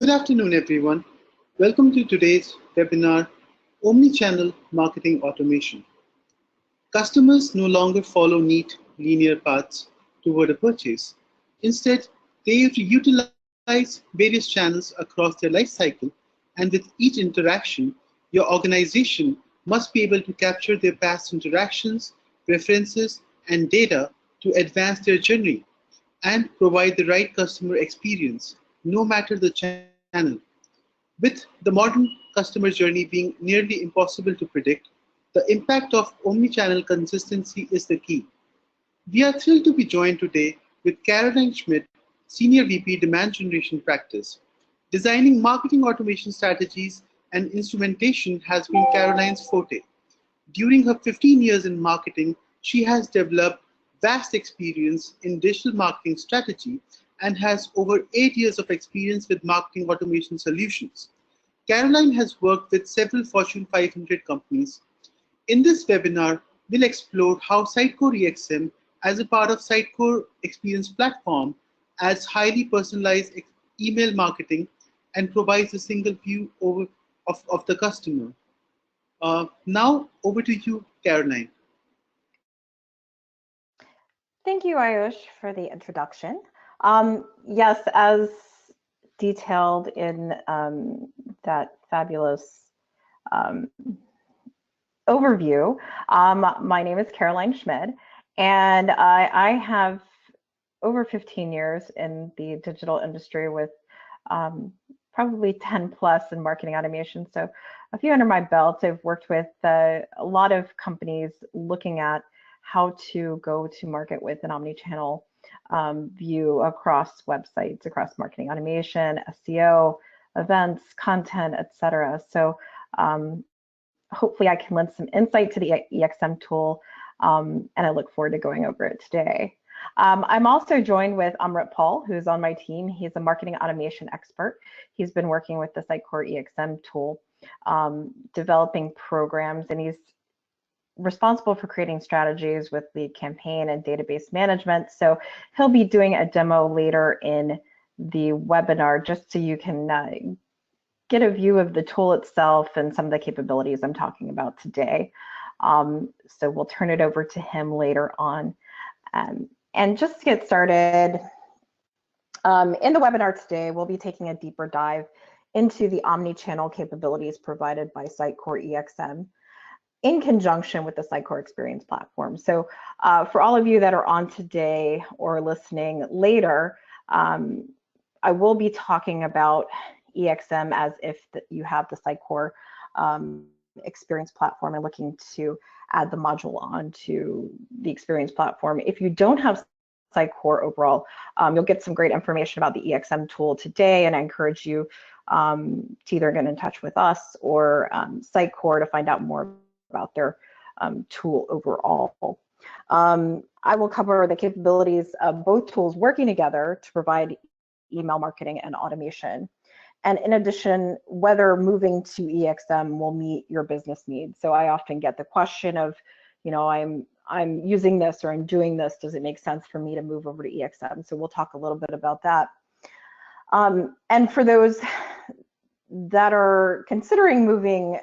Good afternoon, everyone. Welcome to today's webinar, Omni-Channel Marketing Automation. Customers no longer follow neat, linear paths toward a purchase. Instead, they utilize various channels across their life cycle, and with each interaction, your organization must be able to capture their past interactions, preferences, and data to advance their journey and provide the right customer experience, no matter the channel. With the modern customer journey being nearly impossible to predict, the impact of omni-channel consistency is the key. We are thrilled to be joined today with Caroline Schmidt, Senior VP Demand Generation Practice. Designing marketing automation strategies and instrumentation has been Caroline's forte. During her 15 years in marketing, she has developed vast experience in digital marketing strategy and has over 8 years of experience with marketing automation solutions. Caroline has worked with several Fortune 500 companies. In this webinar, we'll explore how Sitecore EXM, as a part of Sitecore Experience Platform, adds highly personalized email marketing and provides a single view of the customer. Now, over to you, Caroline. Thank you, Ayush, for the introduction. Yes, as detailed in that fabulous overview, my name is Caroline Schmidt, and I have over 15 years in the digital industry with probably 10 plus in marketing automation. So a few under my belt. I've worked with a lot of companies looking at how to go to market with an omni-channel view across websites, across marketing automation, SEO, events, content, etc. So hopefully I can lend some insight to the EXM tool, and I look forward to going over it today. I'm also joined with Amrit Paul, who's on my team. He's a marketing automation expert. He's been working with the Sitecore EXM tool, developing programs, and he's responsible for creating strategies with lead campaign and database management. So he'll be doing a demo later in the webinar just so you can get a view of the tool itself and some of the capabilities I'm talking about today. So we'll turn it over to him later on. And just to get started, in the webinar today, we'll be taking a deeper dive into the omni-channel capabilities provided by Sitecore EXM in conjunction with the Sitecore Experience Platform. So for all of you that are on today or listening later, I will be talking about EXM as if you have the Sitecore Experience Platform and looking to add the module onto the Experience Platform. If you don't have Sitecore overall, you'll get some great information about the EXM tool today, and I encourage you to either get in touch with us or Sitecore to find out more about their tool overall. I will cover the capabilities of both tools working together to provide email marketing and automation. And in addition, whether moving to EXM will meet your business needs. So I often get the question of, you know, I'm using this or I'm doing this. Does it make sense for me to move over to EXM? So we'll talk a little bit about that. And for those that are considering moving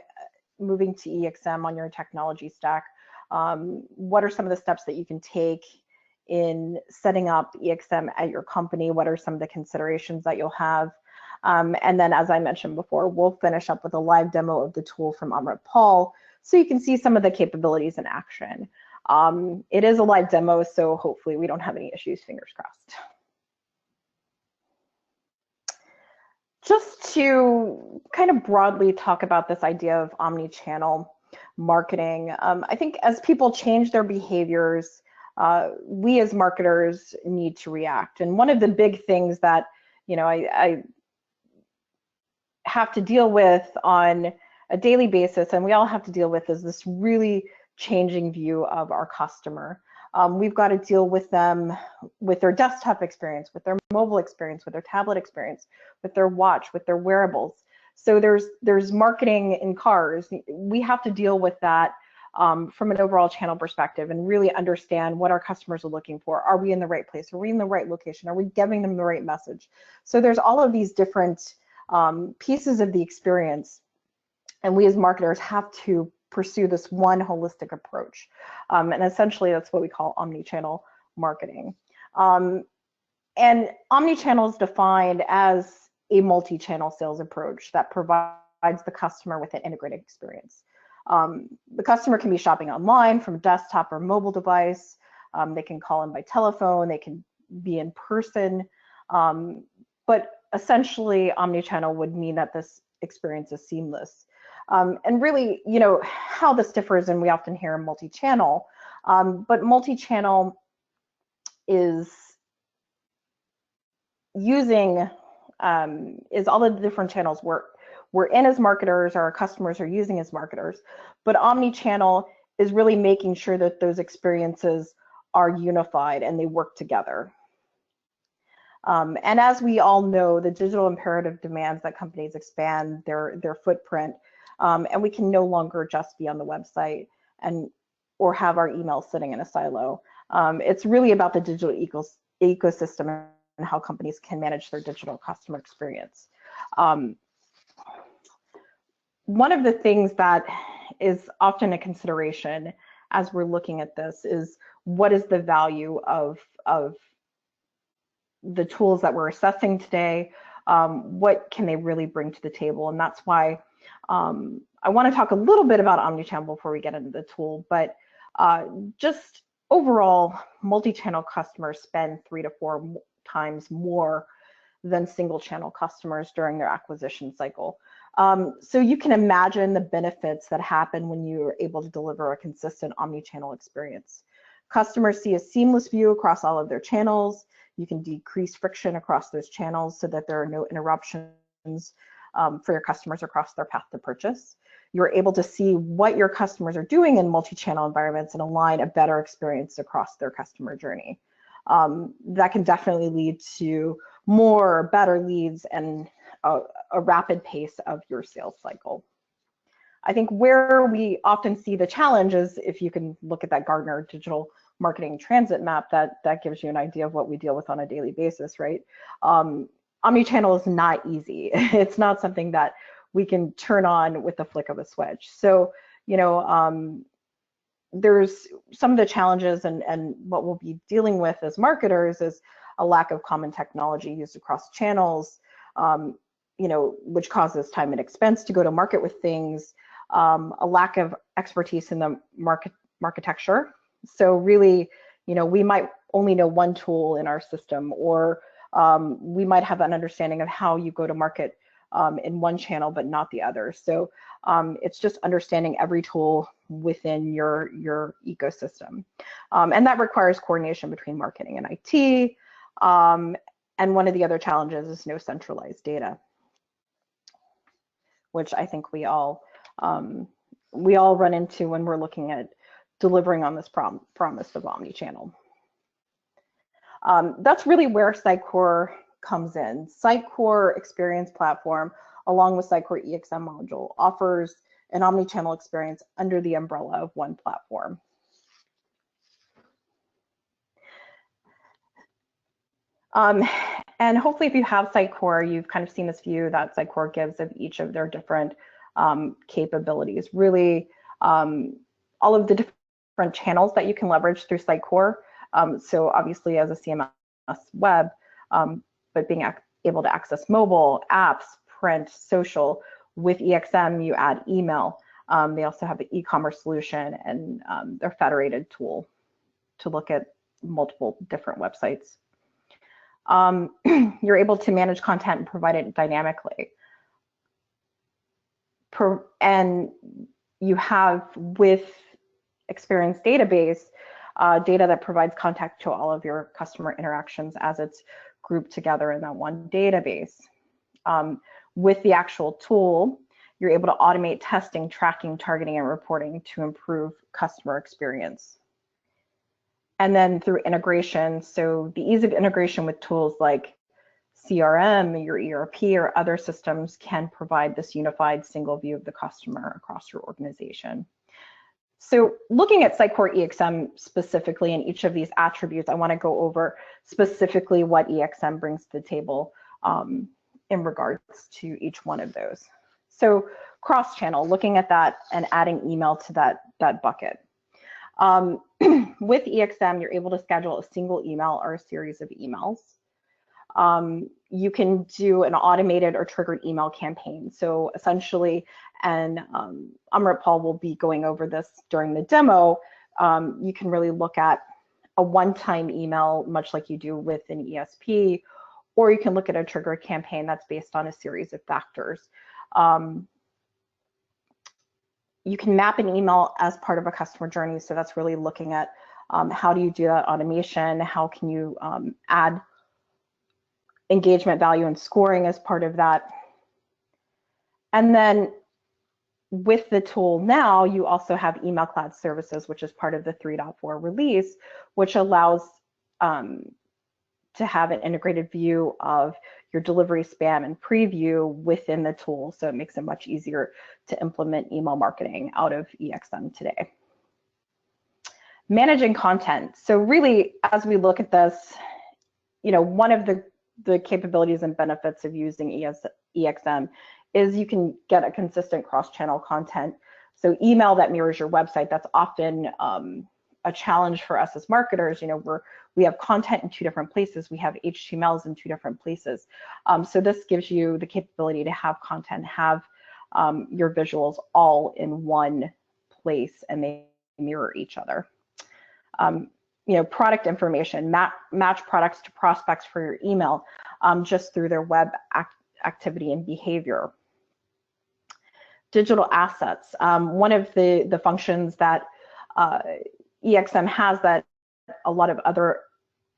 to EXM on your technology stack, what are some of the steps that you can take in setting up EXM at your company? What are some of the considerations that you'll have? And then, as I mentioned before, we'll finish up with a live demo of the tool from Amrit Paul so you can see some of the capabilities in action. It is a live demo, so hopefully we don't have any issues, fingers crossed. Just to kind of broadly talk about this idea of omni-channel marketing, I think as people change their behaviors, we as marketers need to react. And one of the big things that, you know, I have to deal with on a daily basis, and we all have to deal with, is this really changing view of our customer. We've got to deal with them with their desktop experience, with their mobile experience, with their tablet experience, with their watch, with their wearables. So there's marketing in cars. We have to deal with that from an overall channel perspective and really understand what our customers are looking for. Are we in the right place? Are we in the right location? Are we giving them the right message? So there's all of these different pieces of the experience. And we as marketers have to pursue this one holistic approach. And essentially that's what we call omni-channel marketing. And omni-channel is defined as a multi-channel sales approach that provides the customer with an integrated experience. The customer can be shopping online from a desktop or mobile device. They can call in by telephone. They can be in person. But essentially, omni-channel would mean that this experience is seamless. And really, you know, how this differs, and we often hear multi-channel, but multi-channel is using, is all of the different channels we're in as marketers, or our customers are using as marketers. But omni-channel is really making sure that those experiences are unified and they work together. And as we all know, the digital imperative demands that companies expand their footprint, and we can no longer just be on the website or have our emails sitting in a silo. It's really about the digital ecosystem and how companies can manage their digital customer experience. One of the things that is often a consideration as we're looking at this is, what is the value of the tools that we're assessing today? What can they really bring to the table? And that's why I want to talk a little bit about omnichannel before we get into the tool. But just overall, multi-channel customers spend 3 to 4 times more than single channel customers during their acquisition cycle. So you can imagine the benefits that happen when you're able to deliver a consistent omni-channel experience. Customers see a seamless view across all of their channels. You can decrease friction across those channels so that there are no interruptions for your customers across their path to purchase. You're able to see what your customers are doing in multi-channel environments and align a better experience across their customer journey. That can definitely lead to more, better leads and a rapid pace of your sales cycle. I think where we often see the challenge is, if you can look at that Gartner digital marketing transit map, that gives you an idea of what we deal with on a daily basis, right? Omnichannel is not easy. It's not something that we can turn on with the flick of a switch. So, you know, there's some of the challenges and what we'll be dealing with as marketers is a lack of common technology used across channels, you know, which causes time and expense to go to market with things, a lack of expertise in the marketecture. So really, you know, we might only know one tool in our system, or we might have an understanding of how you go to market in one channel, but not the other. So it's just understanding every tool within your ecosystem. And that requires coordination between marketing and IT. And one of the other challenges is no centralized data, which I think we all run into when we're looking at delivering on this promise of omnichannel. That's really where Sitecore comes in. Sitecore Experience Platform, along with Sitecore EXM module, offers an omnichannel experience under the umbrella of one platform. And hopefully if you have Sitecore, you've kind of seen this view that Sitecore gives of each of their different capabilities. Really, all of the different channels that you can leverage through Sitecore. So obviously as a CMS web, but being able to access mobile, apps, print, social. With EXM, you add email. They also have an e-commerce solution and their federated tool to look at multiple different websites. You're able to manage content and provide it dynamically. And you have, with Experience Database, data that provides context to all of your customer interactions as it's grouped together in that one database. With the actual tool, you're able to automate testing, tracking, targeting, and reporting to improve customer experience. And then through integration, so the ease of integration with tools like CRM, your ERP, or other systems can provide this unified single view of the customer across your organization. So looking at Sitecore EXM specifically in each of these attributes, I want to go over specifically what EXM brings to the table in regards to each one of those. So cross-channel, looking at that and adding email to that bucket. With EXM, you're able to schedule a single email or a series of emails. You can do an automated or triggered email campaign. So essentially, and Amrit-Pal will be going over this during the demo, you can really look at a one-time email, much like you do with an ESP, or you can look at a trigger campaign that's based on a series of factors. You can map an email as part of a customer journey. So that's really looking at how do you do that automation? How can you add engagement value and scoring as part of that? And then with the tool now, you also have email cloud services, which is part of the 3.4 release, which allows to have an integrated view of your delivery spam and preview within the tool. So it makes it much easier to implement email marketing out of EXM today. Managing content. So really, as we look at this, one of the capabilities and benefits of using EXM is you can get a consistent cross-channel content. So email that mirrors your website, that's often a challenge for us as marketers. We have content in two different places. We have HTMLs in two different places. So this gives you the capability to have content, have your visuals all in one place, and they mirror each other. Product information, match products to prospects for your email just through their web activity and behavior. Digital assets. One of the functions that EXM has that a lot of other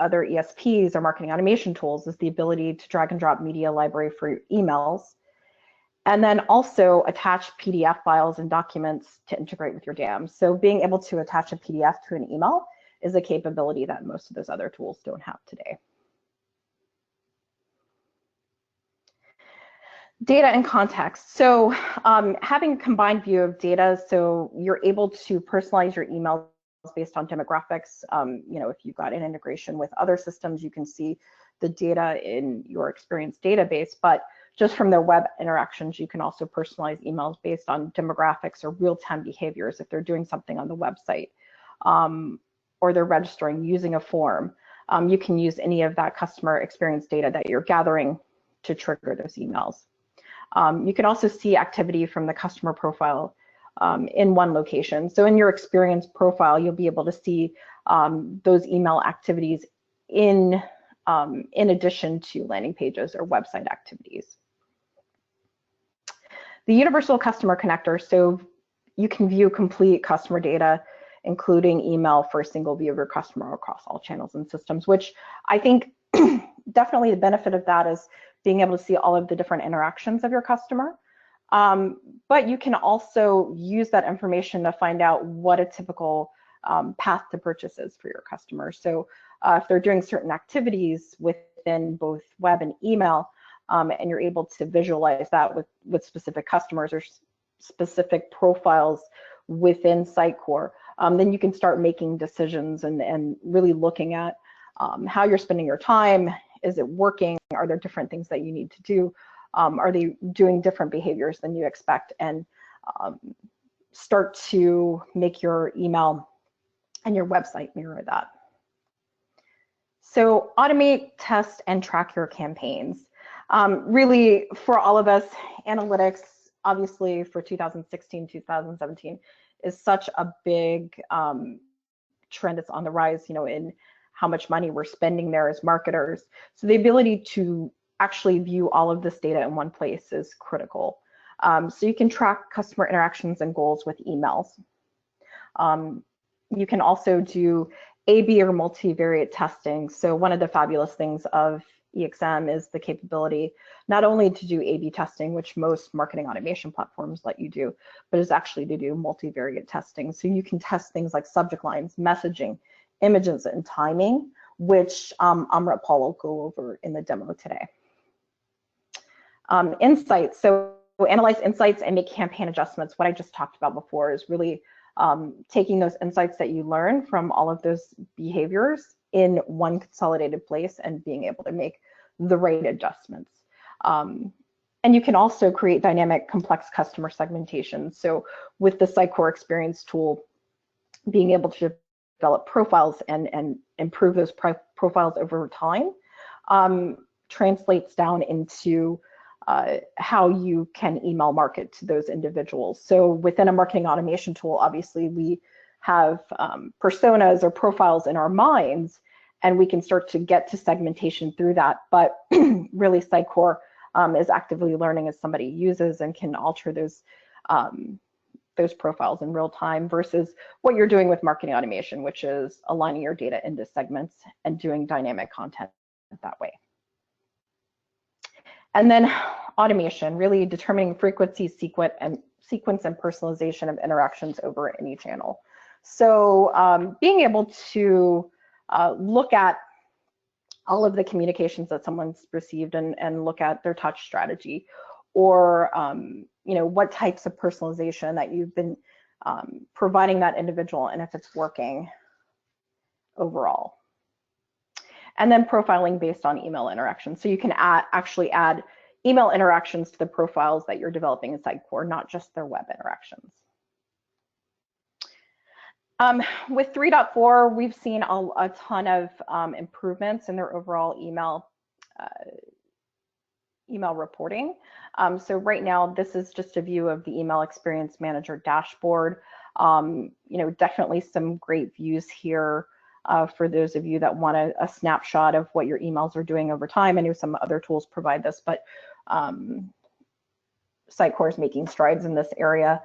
ESPs or marketing automation tools is the ability to drag and drop media library for your emails, and then also attach PDF files and documents to integrate with your DAM. So being able to attach a PDF to an email is a capability that most of those other tools don't have today. Data and context. So having a combined view of data, so you're able to personalize your emails based on demographics. If you've got an integration with other systems, you can see the data in your experience database, but just from their web interactions, you can also personalize emails based on demographics or real-time behaviors if they're doing something on the website or they're registering using a form. You can use any of that customer experience data that you're gathering to trigger those emails. You can also see activity from the customer profile in one location. So in your experience profile, you'll be able to see those email activities in addition to landing pages or website activities. The universal customer connector, so you can view complete customer data, including email, for a single view of your customer across all channels and systems, which I think definitely the benefit of that is being able to see all of the different interactions of your customer. But you can also use that information to find out what a typical path to purchase is for your customers. So if they're doing certain activities within both web and email, and you're able to visualize that with specific customers or specific profiles within Sitecore, then you can start making decisions and really looking at how you're spending your time. Is it working? Are there different things that you need to do? Are they doing different behaviors than you expect? And start to make your email and your website mirror that. So automate, test, and track your campaigns. Really, for all of us, analytics, obviously for 2016, 2017, is such a big trend. It's on the rise, in how much money we're spending there as marketers. So the ability to actually view all of this data in one place is critical. So you can track customer interactions and goals with emails. You can also do A/B or multivariate testing. So one of the fabulous things of EXM is the capability not only to do A/B testing, which most marketing automation platforms let you do, but is actually to do multivariate testing. So you can test things like subject lines, messaging, images, and timing, which Amrit-Pal will go over in the demo today. Insights, so analyze insights and make campaign adjustments. What I just talked about before is really taking those insights that you learn from all of those behaviors in one consolidated place and being able to make the right adjustments. And you can also create dynamic, complex customer segmentation. So with the Sitecore Experience tool, being able to develop profiles and improve those profiles over time translates down into how you can email market to those individuals. So within a marketing automation tool, obviously we have personas or profiles in our minds, and we can start to get to segmentation through that. But really, Sitecore is actively learning as somebody uses and can alter those profiles in real time versus what you're doing with marketing automation, which is aligning your data into segments and doing dynamic content that way. And then automation, really determining frequency, sequence, and personalization of interactions over any channel. So being able to look at all of the communications that someone's received and look at their touch strategy, or what types of personalization that you've been providing that individual, and if it's working overall. And then profiling based on email interactions. So you can actually add email interactions to the profiles that you're developing in Sitecore, not just their web interactions. With 3.4, we've seen a ton of improvements in their overall email reporting. So right now, this is just a view of the Email Experience Manager dashboard. Definitely some great views here for those of you that want a snapshot of what your emails are doing over time. I know some other tools provide this, but Sitecore is making strides in this area.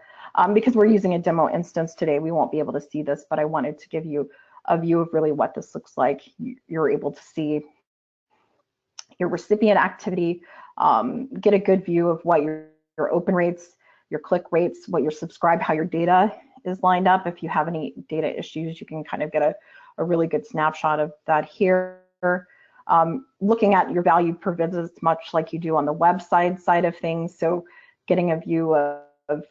Because we're using a demo instance today, we won't be able to see this, but I wanted to give you a view of really what this looks like. You're able to see your recipient activity, get a good view of what your open rates, your click rates, what your subscribe, how your data is lined up. If you have any data issues, you can kind of get a really good snapshot of that here. Looking at your value per visit, much like you do on the website side of things. So getting a view of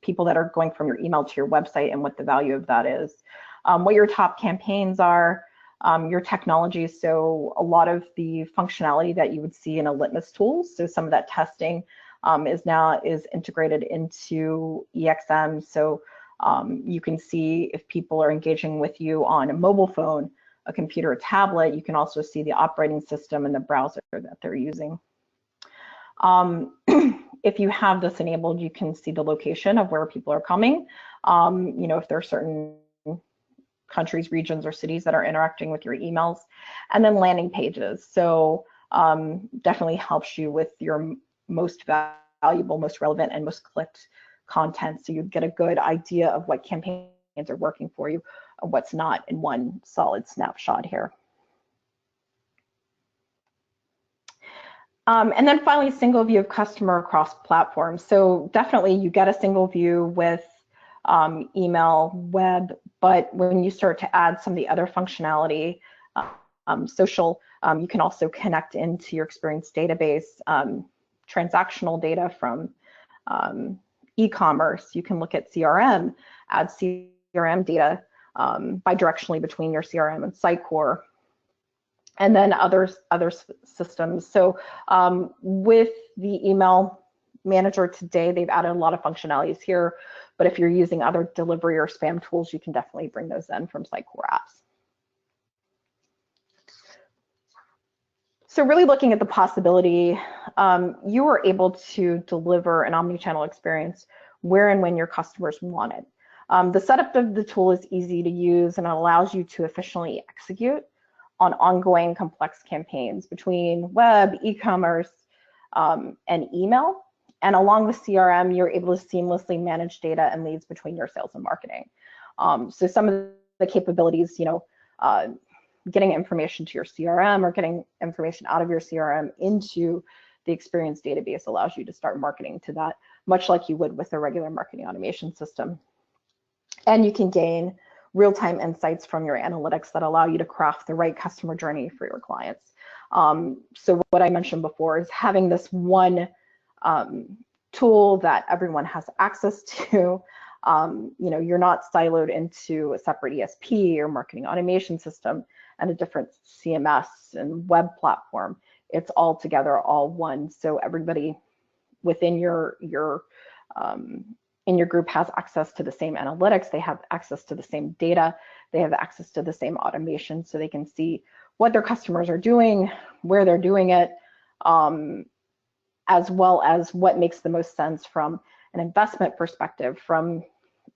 people that are going from your email to your website and what the value of that is. What your top campaigns are, your technology. So a lot of the functionality that you would see in a litmus tool. So some of that testing is integrated into EXM. So you can see if people are engaging with you on a mobile phone, a computer, a tablet. You can also see the operating system and the browser that they're using. If you have this enabled, you can see the location of where people are coming. If there are certain countries, regions, or cities that are interacting with your emails, and then landing pages. So definitely helps you with your most valuable, most relevant, and most clicked content. So you get a good idea of what campaigns are working for you and what's not in one solid snapshot here. And then finally, single view of customer across platforms. So definitely you get a single view with email, web, but when you start to add some of the other functionality, social, you can also connect into your experience database, transactional data from e-commerce. You can look at CRM, add CRM data bidirectionally between your CRM and Sitecore, and then other systems. So with the email manager today, they've added a lot of functionalities here, but if you're using other delivery or spam tools, you can definitely bring those in from Sitecore apps. So really looking at the possibility, you are able to deliver an omni-channel experience where and when your customers want it. The setup of the tool is easy to use, and it allows you to efficiently execute on ongoing complex campaigns between web, e-commerce, and email. And along with CRM, you're able to seamlessly manage data and leads between your sales and marketing. So some of the capabilities, getting information to your CRM or getting information out of your CRM into the experience database allows you to start marketing to that, much like you would with a regular marketing automation system. And you can gain real-time insights from your analytics that allow you to craft the right customer journey for your clients. So what I mentioned before is having this one tool that everyone has access to. You're not siloed into a separate ESP or marketing automation system and a different CMS and web platform. it's all together, all one. So everybody within your in your group has access to the same analytics, they have access to the same data, they have access to the same automation, so they can see what their customers are doing, where they're doing it, as well as what makes the most sense from an investment perspective, from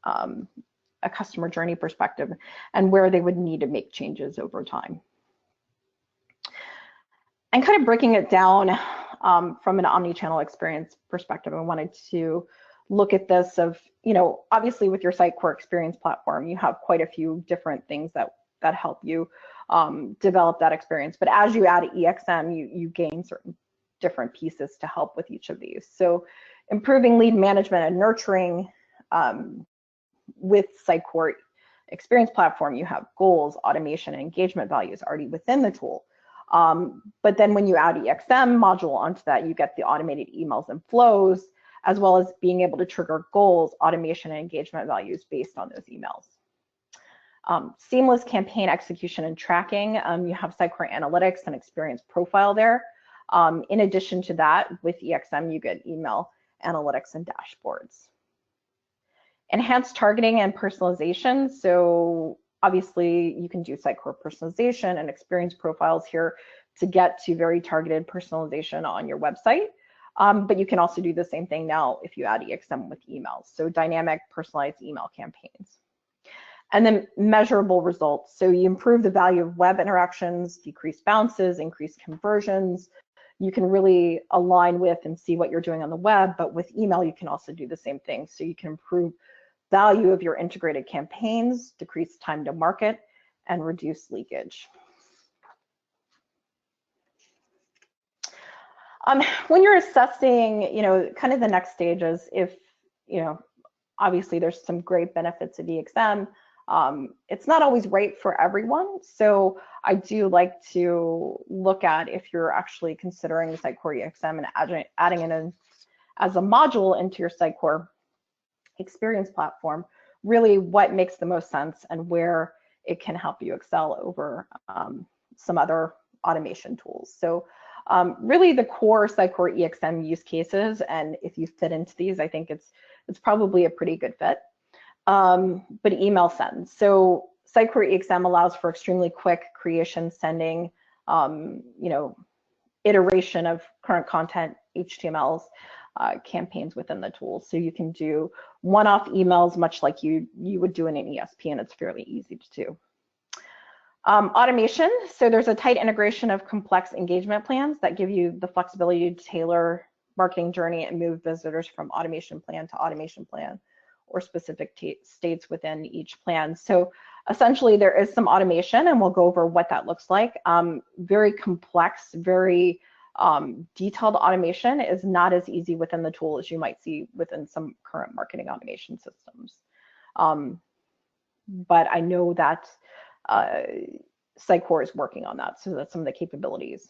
a customer journey perspective, and where they would need to make changes over time. And kind of breaking it down from an omni-channel experience perspective, I wanted to look at this of, obviously with your Sitecore experience platform, you have quite a few different things that help you develop that experience. But as you add EXM, you gain certain different pieces to help with each of these. So improving lead management and nurturing with Sitecore experience platform, you have goals, automation, and engagement values already within the tool. But then when you add EXM module onto that, you get the automated emails and flows, as well as being able to trigger goals, automation, and engagement values based on those emails. Seamless campaign execution and tracking. You have Sitecore Analytics and Experience Profile there. In addition to that, with EXM, you get email analytics and dashboards. Enhanced targeting and personalization. So obviously, you can do Sitecore personalization and experience profiles here to get to very targeted personalization on your website. But you can also do the same thing now if you add EXM with emails. So dynamic personalized email campaigns. And then measurable results. So you improve the value of web interactions, decrease bounces, increase conversions. You can really align with and see what you're doing on the web, but with email, you can also do the same thing. So you can improve value of your integrated campaigns, decrease time to market, and reduce leakage. When you're assessing, kind of the next stages, if, obviously there's some great benefits of EXM, it's not always right for everyone. So I do like to look at, if you're actually considering Sitecore EXM and adding it in as a module into your Sitecore experience platform, really what makes the most sense and where it can help you excel over some other automation tools. So really the core Sitecore EXM use cases, and if you fit into these, I think it's probably a pretty good fit. But email send. So Sitecore EXM allows for extremely quick creation, sending, iteration of current content, HTMLs, campaigns within the tool. So you can do one-off emails, much like you would do in an ESP, and it's fairly easy to do. Automation. So there's a tight integration of complex engagement plans that give you the flexibility to tailor marketing journey and move visitors from automation plan to automation plan, or specific states within each plan. So essentially there is some automation, and we'll go over what that looks like. Very complex, very detailed automation is not as easy within the tool as you might see within some current marketing automation systems. But I know that Sitecore is working on that. So that's some of the capabilities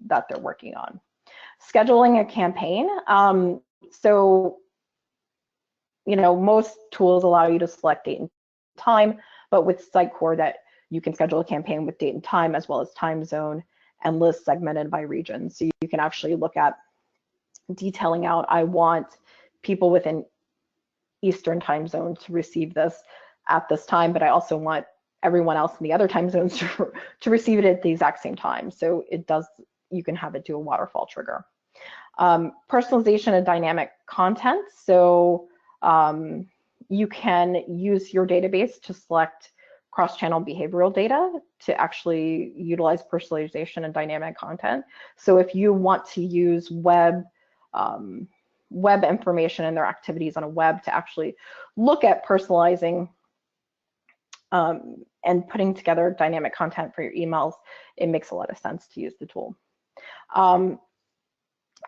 that they're working on. Scheduling a campaign. Most tools allow you to select date and time, but with Sitecore that you can schedule a campaign with date and time as well as time zone and list segmented by region. So you can actually look at detailing out, I want people within Eastern time zone to receive this at this time, but I also want everyone else in the other time zones to receive it at the exact same time. So you can have it do a waterfall trigger. Personalization and dynamic content. So you can use your database to select cross-channel behavioral data to actually utilize personalization and dynamic content. So if you want to use web information and their activities on a web to actually look at personalizing and putting together dynamic content for your emails, it makes a lot of sense to use the tool.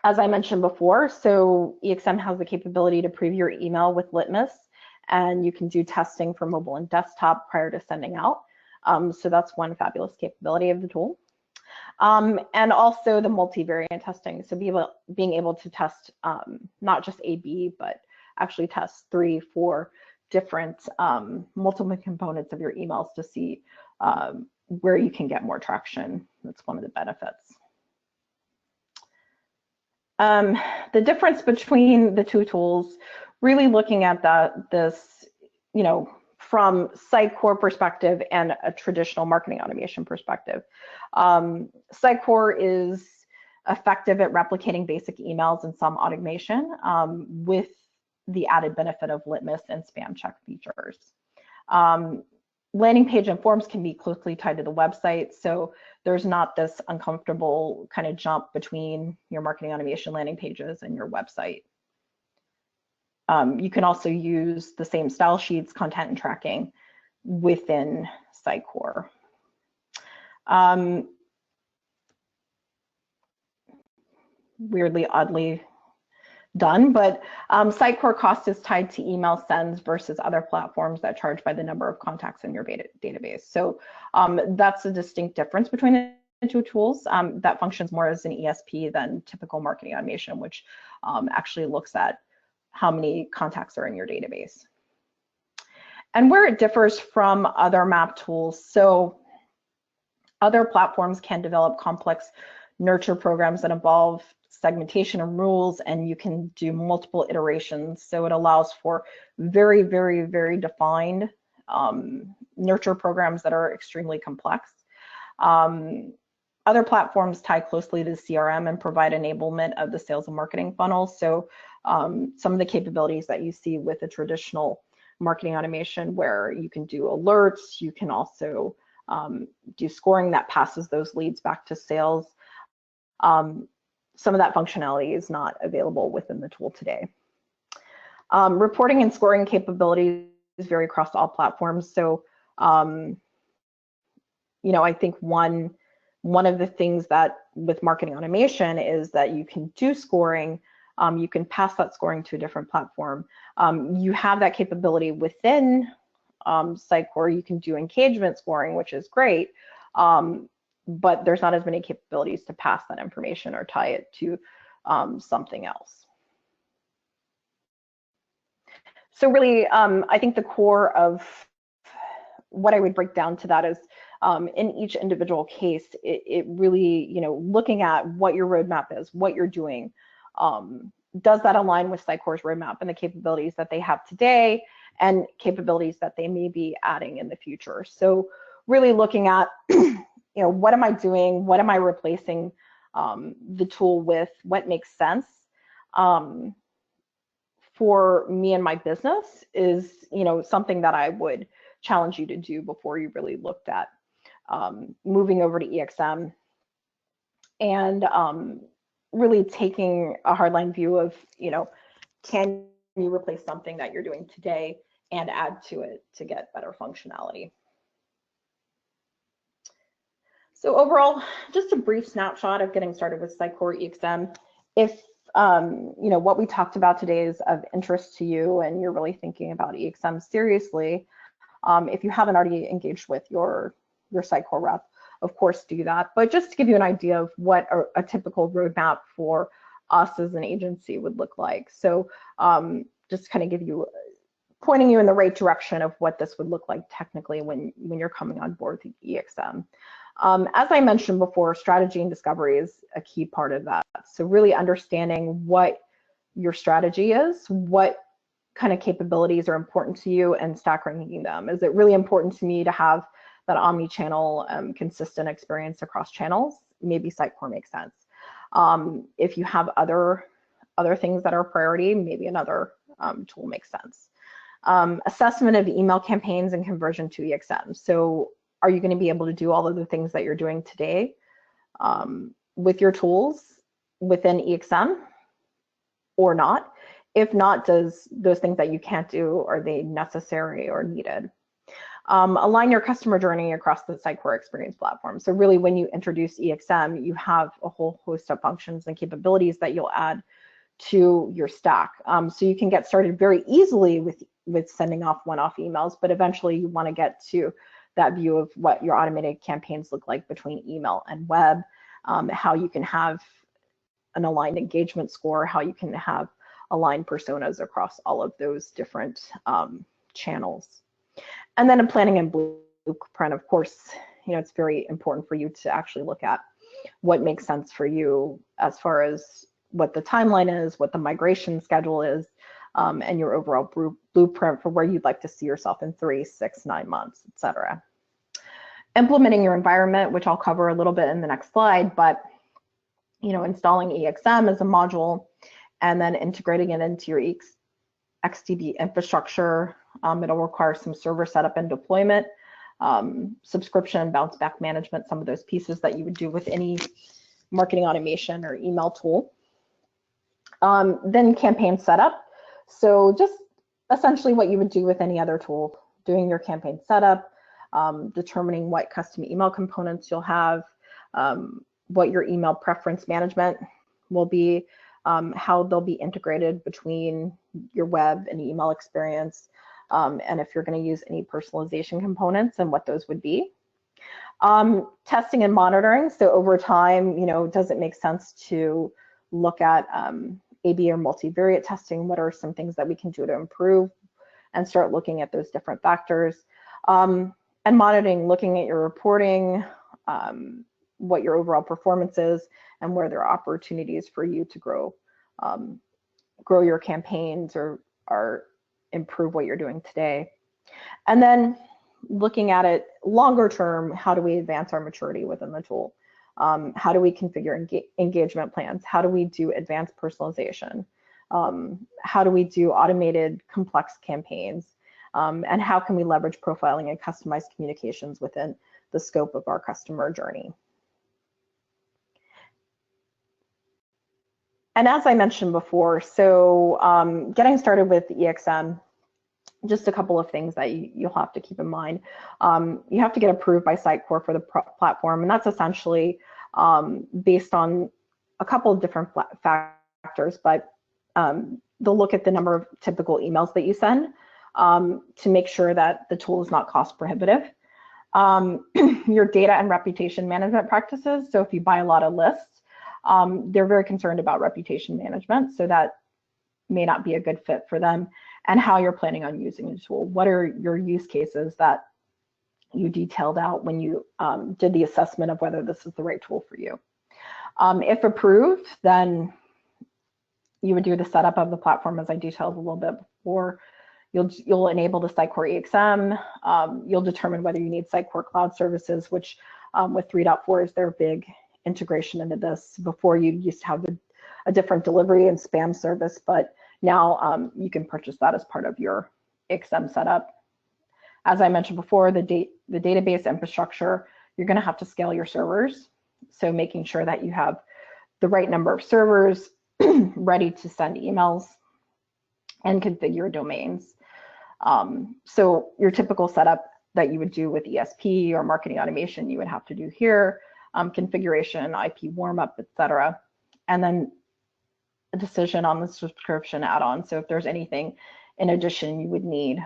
As I mentioned before, so EXM has the capability to preview your email with Litmus, and you can do testing for mobile and desktop prior to sending out. So that's one fabulous capability of the tool. And also the multivariant testing. So being able to test not just A/B, but actually test 3, 4 different multiple components of your emails to see where you can get more traction. That's one of the benefits. The difference between the two tools, really looking at this, from Sitecore perspective and a traditional marketing automation perspective. Sitecore is effective at replicating basic emails and some automation with the added benefit of litmus and spam check features. Landing page and forms can be closely tied to the website, so there's not this uncomfortable kind of jump between your marketing automation landing pages and your website. You can also use the same style sheets, content, and tracking within Sitecore. Weirdly, oddly done, but Sitecore cost is tied to email sends versus other platforms that charge by the number of contacts in your database. So that's a distinct difference between the two tools. That functions more as an ESP than typical marketing automation, which actually looks at how many contacts are in your database. And where it differs from other map tools, so other platforms can develop complex nurture programs that involve segmentation and rules, and you can do multiple iterations. So it allows for very, very, very defined nurture programs that are extremely complex. Other platforms tie closely to CRM and provide enablement of the sales and marketing funnel. So some of the capabilities that you see with a traditional marketing automation, where you can do alerts, you can also do scoring that passes those leads back to sales. Some of that functionality is not available within the tool today. Reporting and scoring capabilities vary across all platforms. So, I think one of the things that with marketing automation is that you can do scoring, you can pass that scoring to a different platform. You have that capability within Sitecore. You can do engagement scoring, which is great. But there's not as many capabilities to pass that information or tie it to something else. So really, I think the core of what I would break down to that is in each individual case, it really, looking at what your roadmap is, what you're doing, does that align with Sitecore's roadmap and the capabilities that they have today and capabilities that they may be adding in the future. So really looking at what am I doing? What am I replacing the tool with? What makes sense for me and my business is, something that I would challenge you to do before you really looked at moving over to EXM and really taking a hardline view of, can you replace something that you're doing today and add to it to get better functionality? So overall, just a brief snapshot of getting started with Sitecore EXM. If what we talked about today is of interest to you and you're really thinking about EXM seriously, if you haven't already engaged with your Sitecore rep, of course do that. But just to give you an idea of what a typical roadmap for us as an agency would look like. So just kind of pointing you in the right direction of what this would look like technically when you're coming on board with EXM. As I mentioned before, strategy and discovery is a key part of that. So really understanding what your strategy is, what kind of capabilities are important to you, and stack ranking them. Is it really important to me to have that omni-channel consistent experience across channels? Maybe Sitecore makes sense. If you have other things that are priority, maybe another tool makes sense. Assessment of email campaigns and conversion to EXM. So are you going to be able to do all of the things that you're doing today with your tools within EXM or not? If not, does those things that you can't do, are they necessary or needed? Align your customer journey across the Sitecore experience platform. So really when you introduce EXM, you have a whole host of functions and capabilities that you'll add to your stack. So you can get started very easily with sending off one-off emails, but eventually you want to get to that view of what your automated campaigns look like between email and web, how you can have an aligned engagement score, how you can have aligned personas across all of those different channels. And then a planning and blueprint, of course, it's very important for you to actually look at what makes sense for you as far as what the timeline is, what the migration schedule is, and your overall blueprint for where you'd like to see yourself in 3, 6, 9 months, et cetera. Implementing your environment, which I'll cover a little bit in the next slide, but installing EXM as a module and then integrating it into your XDB infrastructure. It'll require some server setup and deployment, subscription, bounce back management, some of those pieces that you would do with any marketing automation or email tool. Then campaign setup. So just essentially what you would do with any other tool, doing your campaign setup, determining what custom email components you'll have, what your email preference management will be, how they'll be integrated between your web and email experience, and if you're going to use any personalization components and what those would be. Testing and monitoring. So over time, does it make sense to look at A/B or multivariate testing? What are some things that we can do to improve and start looking at those different factors? And monitoring, looking at your reporting, what your overall performance is, and where there are opportunities for you to grow your campaigns or improve what you're doing today. And then looking at it longer term, how do we advance our maturity within the tool? How do we configure engagement plans? How do we do advanced personalization? How do we do automated complex campaigns? And how can we leverage profiling and customized communications within the scope of our customer journey? And as I mentioned before, so getting started with EXM, just a couple of things that you'll have to keep in mind. You have to get approved by Sitecore for the platform, and that's essentially based on a couple of different factors, but they'll look at the number of typical emails that you send to make sure that the tool is not cost prohibitive. Your data and reputation management practices. So if you buy a lot of lists, they're very concerned about reputation management, so that may not be a good fit for them, and how you're planning on using the tool. What are your use cases that you detailed out when you did the assessment of whether this is the right tool for you? If approved, then you would do the setup of the platform as I detailed a little bit before. You'll enable the Sitecore EXM. You'll determine whether you need Sitecore Cloud Services, which with 3.4 is their big integration into this. Before, you used to have a different delivery and spam service, but now you can purchase that as part of your EXM setup. As I mentioned before, the database infrastructure, you're going to have to scale your servers. So making sure that you have the right number of servers ready to send emails and configure domains. So your typical setup that you would do with ESP or marketing automation, you would have to do here, configuration, IP warm-up, etc. And then a decision on the subscription add-on. So if there's anything in addition you would need.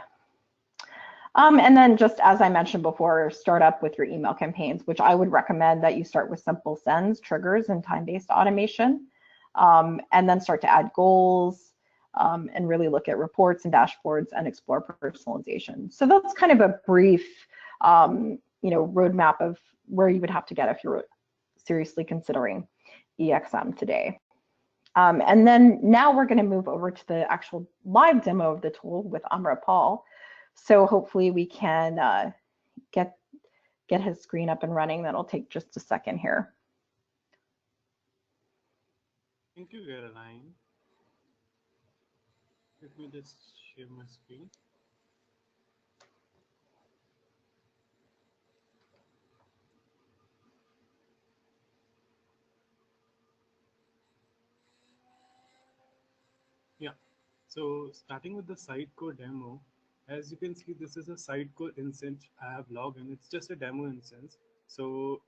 And then just as I mentioned before, start up with your email campaigns, which I would recommend that you start with simple sends, triggers, and time-based automation, and then start to add goals and really look at reports and dashboards and explore personalization. So that's kind of a brief, roadmap of where you would have to get if you're seriously considering EXM today. And then now we're going to move over to the actual live demo of the tool with Amra Paul. So hopefully we can get his screen up and running. That'll take just a second here. Thank you, Caroline. Let me just share my screen. Yeah, so starting with the Sitecore demo, as you can see, this is a Sitecore instance I have logged in. It's just a demo instance. So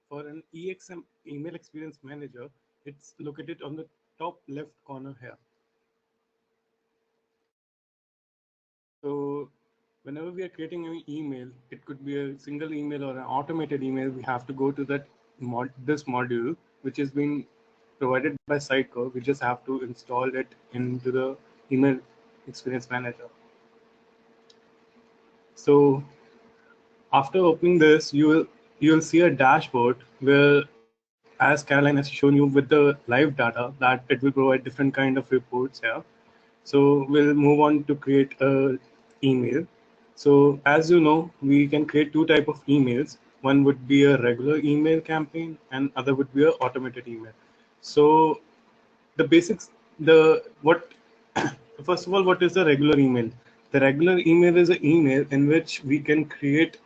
for an EXM email experience manager, it's located on the top left corner here. So whenever we are creating an email, it could be a single email or an automated email, we have to go to that this module, which has been provided by Sitecore. We just have to install it into the email experience manager. So after opening this, you will see a dashboard where as Caroline has shown you with the live data, that it will provide different kind of reports here. So we'll move on to create a email. So as you know, we can create two type of emails. One would be a regular email campaign and other would be a automated email. So the basics, the what first of all, what is the regular email? The regular email is an email in which we can create,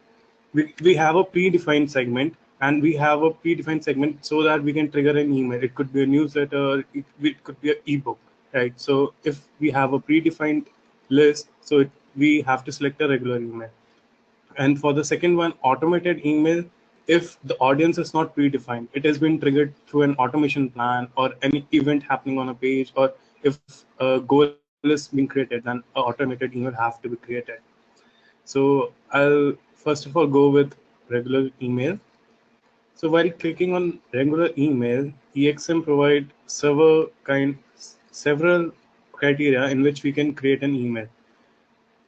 we have a predefined segment, and we have a predefined segment so that we can trigger an email. It could be a newsletter, it could be an ebook, right? So if we have a predefined list, so we have to select a regular email. And for the second one, automated email, if the audience is not predefined, it has been triggered through an automation plan or any event happening on a page, or if a goal is being created, then an automated email have to be created. So I'll first of all go with regular email. So while clicking on regular email, EXM provide several criteria in which we can create an email.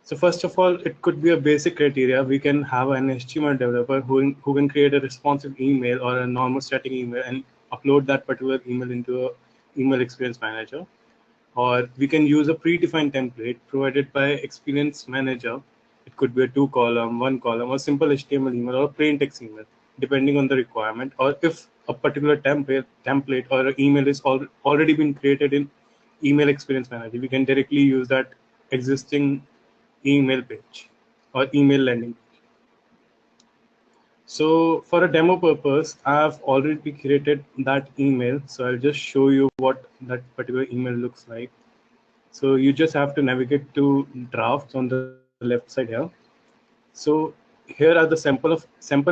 So first of all, it could be a basic criteria. We can have an HTML developer who can create a responsive email or a normal static email and upload that particular email into a email experience manager. Or we can use a predefined template provided by experience manager. It could be a 2-column, 1-column, or simple HTML email or plain text email, depending on the requirement. Or if a particular template or an email is already been created in email experience manager, we can directly use that existing email page or email landing page. So for a demo purpose, I've already created that email. So I'll just show you what that particular email looks like. So you just have to navigate to drafts on the left side here. So here are the sample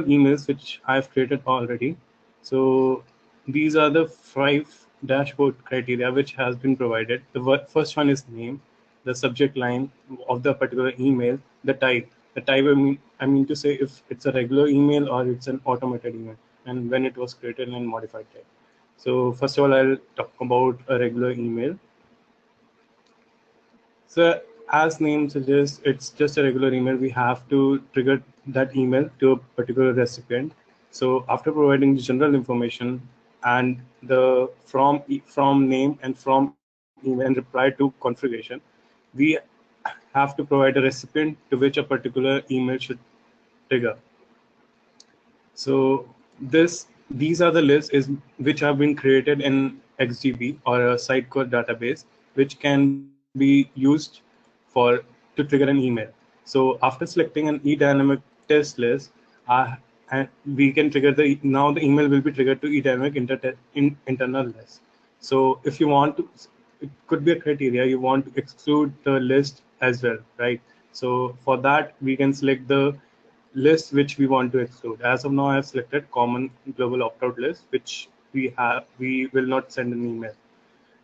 emails which I've created already. So these are the 5 dashboard criteria which has been provided. The first one is name, the subject line of the particular email, the type. The type, I mean to say if it's a regular email or it's an automated email, and when it was created and modified type. So first of all, I'll talk about a regular email. So as name suggests, it's just a regular email. We have to trigger that email to a particular recipient. So after providing the general information and the from name and from email and reply to configuration, we have to provide a recipient to which a particular email should trigger. So these are the lists which have been created in XGB or a site code database, which can be used to trigger an email. So after selecting an edynamic test list, and we can trigger now the email will be triggered to edynamic internal list. So if you want to, it could be a criteria, you want to exclude the list as well, right? So for that, we can select the list which we want to exclude. As of now, I have selected common global opt-out list, which we will not send an email.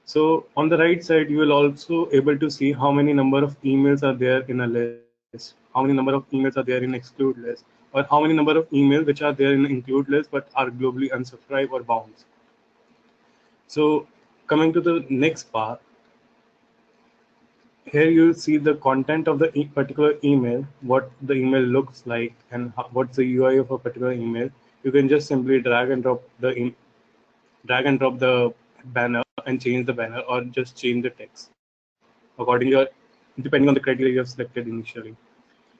So on the right side, you will also able to see how many number of emails are there in a list, how many number of emails are there in exclude list, or how many number of emails which are there in include list but are globally unsubscribed or bounce. So coming to the next part, here you see the content of the particular email, what the email looks like, and what's the UI of a particular email. You can just simply drag and drop the banner and change the banner, or just change the text according to depending on the criteria you have selected initially.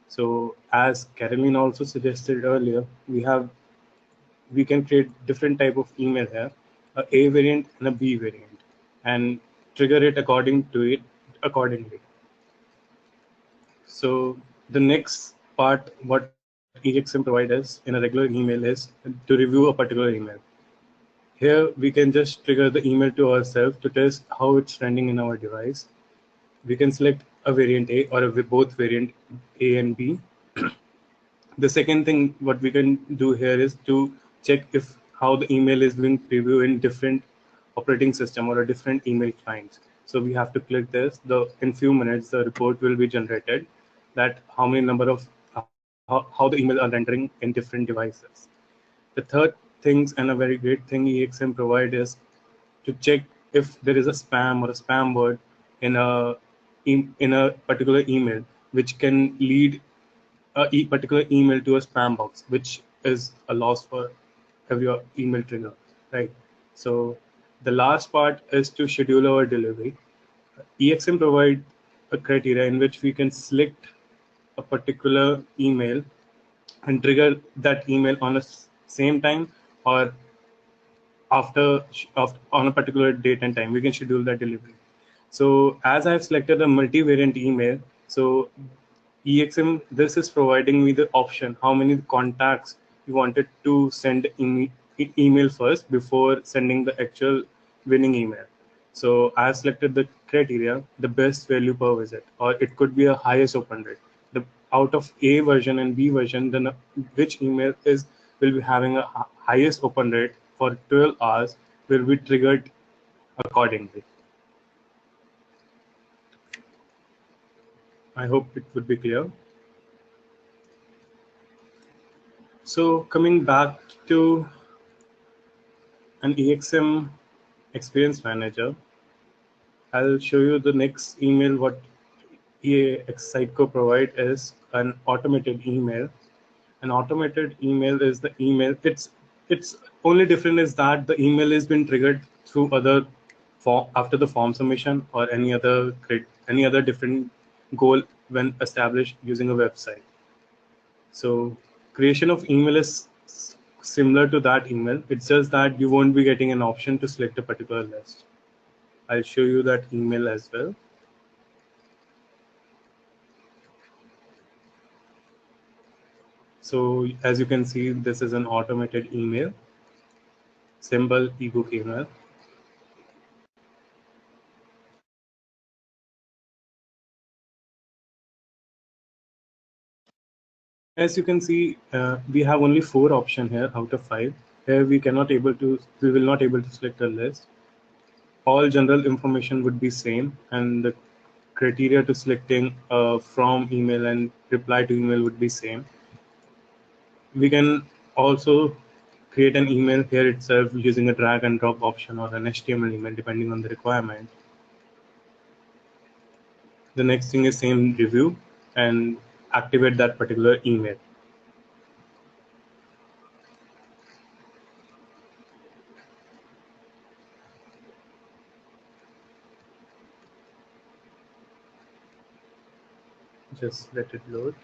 So as Caroline also suggested earlier, we can create different type of email here, a variant and a B variant, and trigger it accordingly. So the next part, what EXM provides us in a regular email is to review a particular email. Here we can just trigger the email to ourselves to test how it's running in our device. We can select a variant A or both variant A and B. The second thing what we can do here is to check if how the email is being previewed in different operating system or a different email clients. So we have to click this. In few minutes the report will be generated that how many number of how the emails are rendering in different devices. The third things and a very great thing EXM provide is to check if there is a spam or a spam word in a particular email, which can lead a particular email to a spam box, which is a loss for every email trigger, right? So the last part is to schedule our delivery. EXM provide a criteria in which we can select a particular email and trigger that email on a same time or after on a particular date and time. We can schedule that delivery. So as I've selected a multivariant email, so EXM, this is providing me the option how many contacts you wanted to send email first before sending the actual winning email. So I have selected the criteria, the best value per visit, or it could be a highest open rate. The out of A version and B version, then which email is will be having a highest open rate for 12 hours will be triggered accordingly. I hope it would be clear. So coming back to an EXM experience manager, I'll show you the next email. What Psycho provide is an automated email. An automated email is the email. It's only different is that the email has been triggered through other form after the form submission or any other different goal when established using a website. So creation of email is similar to that email. It's just that you won't be getting an option to select a particular list. I'll show you that email as well. So as you can see, this is an automated email, simple ebook email. As you can see, we have only 4 options here out of 5. Here we will not able to select a list. All general information would be same, and the criteria to selecting from email and reply to email would be same. We can also create an email here itself using a drag and drop option or an HTML email depending on the requirement. The next thing is same review and activate that particular email. Just let it load.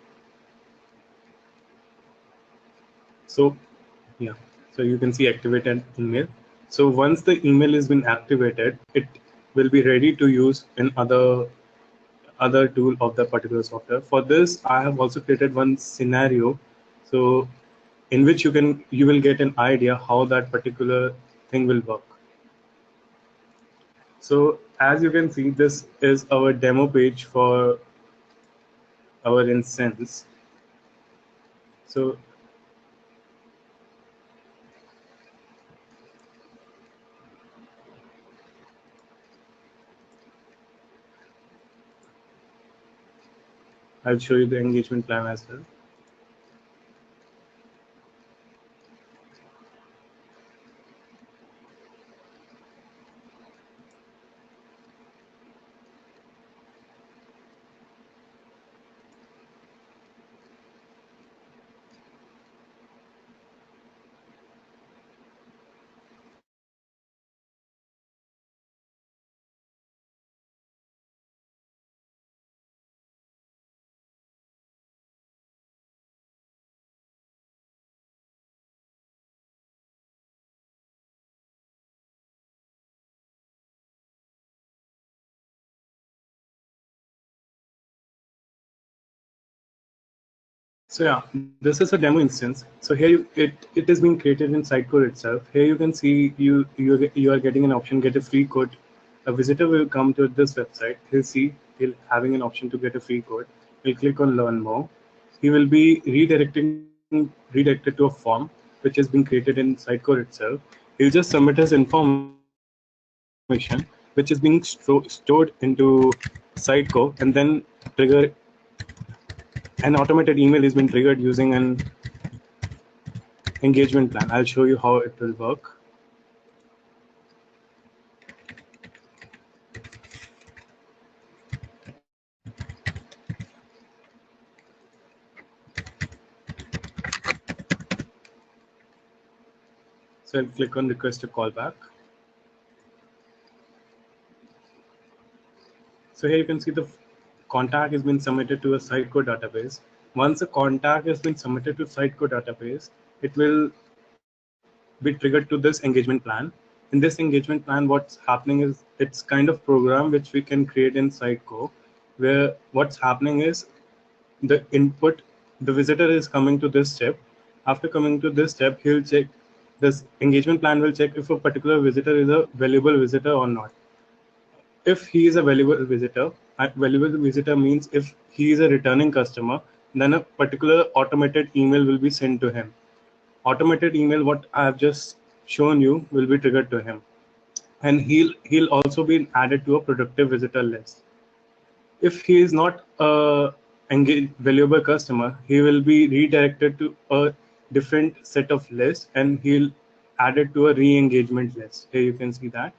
So yeah, so you can see activate an email. So once the email has been activated, it will be ready to use in other tool of the particular software. For this, I have also created one scenario, so in which you will get an idea how that particular thing will work. So as you can see, this is our demo page for our instance. So I'll show you the engagement plan as well. So yeah, this is a demo instance. So here it is being created in Sitecore itself. Here you can see you are getting an option, get a free code. A visitor will come to this website. He'll having an option to get a free code. He'll click on learn more. He will be redirected to a form which has been created in Sitecore itself. He'll just submit his information, which is being stored into Sitecore, and then trigger an automated email is been triggered using an engagement plan. I'll show you how it will work. So I'll click on request a callback. So here you can see the contact has been submitted to a Sitecore database. Once a contact has been submitted to Sitecore database, it will be triggered to this engagement plan. In this engagement plan, what's happening is it's kind of program which we can create in Sitecore, where what's happening is the input, the visitor is coming to this step. After coming to this step, he'll check, this engagement plan will check if a particular visitor is a valuable visitor or not. If he is a valuable visitor means if he is a returning customer, then a particular automated email will be sent to him. Automated email, what I have just shown you, will be triggered to him, and he'll also be added to a productive visitor list. If he is not a valuable customer, he will be redirected to a different set of lists, and he'll added to a re-engagement list. Here you can see that.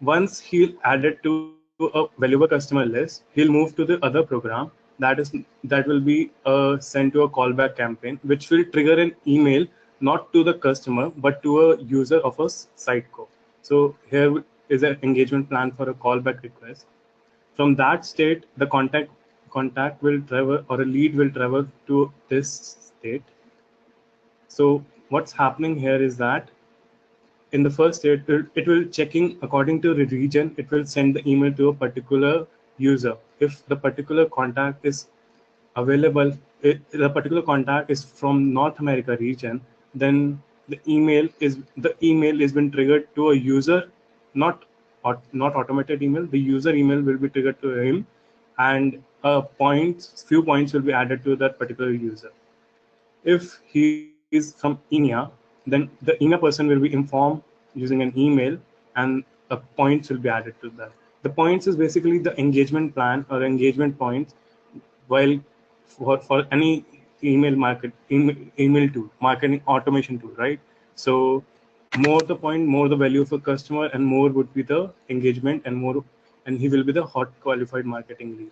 Once he'll add it to a valuable customer list, he'll move to the other program that will be sent to a callback campaign, which will trigger an email not to the customer but to a user of a Sitecore. So here is an engagement plan for a callback request. From that state, the contact will travel, or a lead will travel to this state. So what's happening here is that in the first state, it will checking according to the region. It will send the email to a particular user. If the particular contact is available, the particular contact is from North America region, then the email is been triggered to a user, not automated email. The user email will be triggered to him, and few points will be added to that particular user. If he is from EMEA, then the EMEA person will be informed using an email, and points will be added to that. The points is basically the engagement plan or engagement points, while for any email tool, marketing automation tool, right? So more the point, more the value of a customer, and more would be the engagement, and he will be the hot qualified marketing lead.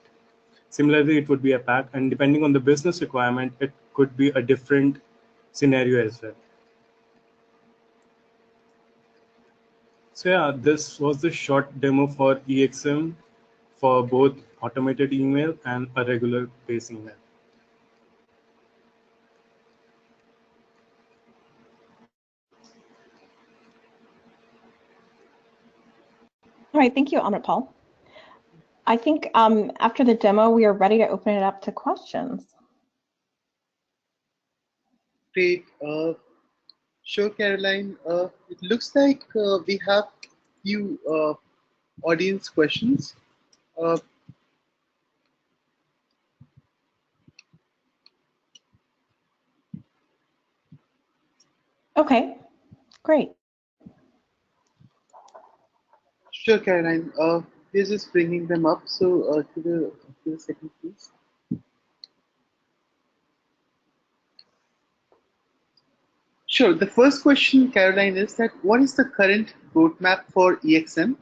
Similarly, it would be a pack, and depending on the business requirement, it could be a different scenario as well. So yeah, this was the short demo for EXM for both automated email and a regular base email. All right, thank you, Amitpal. I think after the demo, we are ready to open it up to questions. Great. Sure, Caroline. It looks like we have few audience questions. Okay, great. Sure, Caroline. We're just bringing them up. So give a second, please. Sure. The first question, Caroline, is that what is the current roadmap for EXM?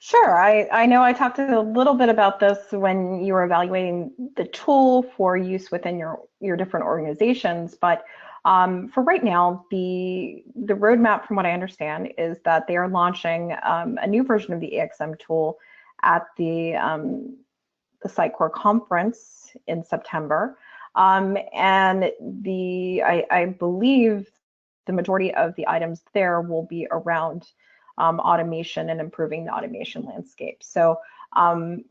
Sure, I know I talked a little bit about this when you were evaluating the tool for use within your different organizations, but for right now, the roadmap, from what I understand, is that they are launching a new version of the EXM tool at the Sitecore conference in September. And I believe the majority of the items there will be around automation and improving the automation landscape. So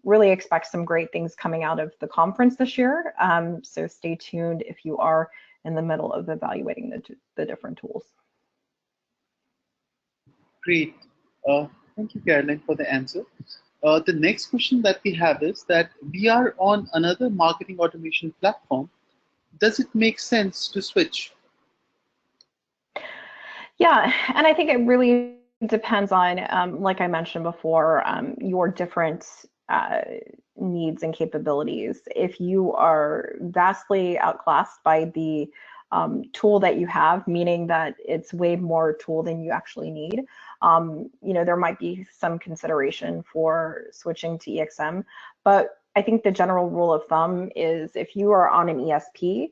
really expect some great things coming out of the conference this year. So stay tuned if you are in the middle of evaluating the different tools. Great. Thank you, Caroline, for the answer. The next question that we have is that we are on another marketing automation platform. Does it make sense to switch? Yeah, and I think it really depends on, like I mentioned before, your different needs and capabilities. If you are vastly outclassed by the tool that you have, meaning that it's way more tool than you actually need, there might be some consideration for switching to EXM. But I think the general rule of thumb is if you are on an ESP,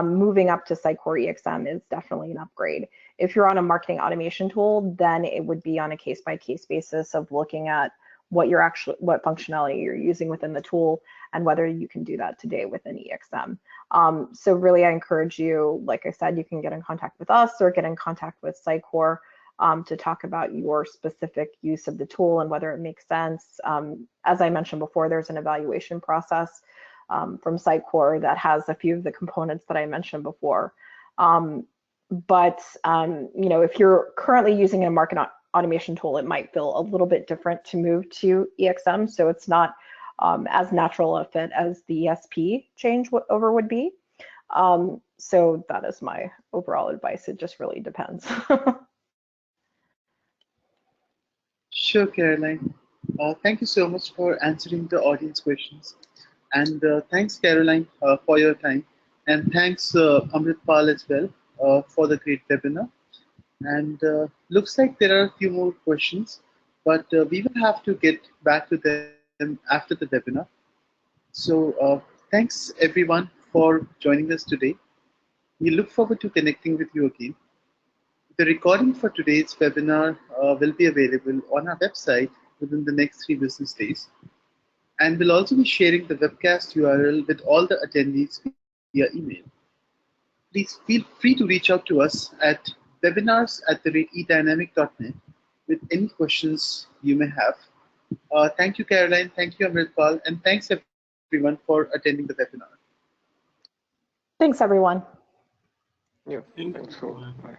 moving up to Sitecore EXM is definitely an upgrade. If you're on a marketing automation tool, then it would be on a case-by-case basis of looking at what functionality you're using within the tool and whether you can do that today within EXM. So really, I encourage you, like I said, you can get in contact with us or get in contact with Sitecore to talk about your specific use of the tool and whether it makes sense. As I mentioned before, there's an evaluation process from Sitecore that has a few of the components that I mentioned before. But you know, if you're currently using a market automation tool, it might feel a little bit different to move to EXM. So it's not as natural a fit as the ESP change over would be. So that is my overall advice. It just really depends. Sure, Caroline. Thank you so much for answering the audience questions. And thanks, Caroline, for your time. And thanks, Amritpal, as well, for the great webinar. And looks like there are a few more questions, but we will have to get back to them after the webinar. So thanks, everyone, for joining us today. We look forward to connecting with you again. The recording for today's webinar will be available on our website within the next 3 business days. And we'll also be sharing the webcast URL with all the attendees via email. Please feel free to reach out to us at webinars@edynamic.net with any questions you may have. Thank you, Caroline. Thank you, Amritpal. And thanks, everyone, for attending the webinar. Thanks, everyone. Yeah, thanks for. Bye.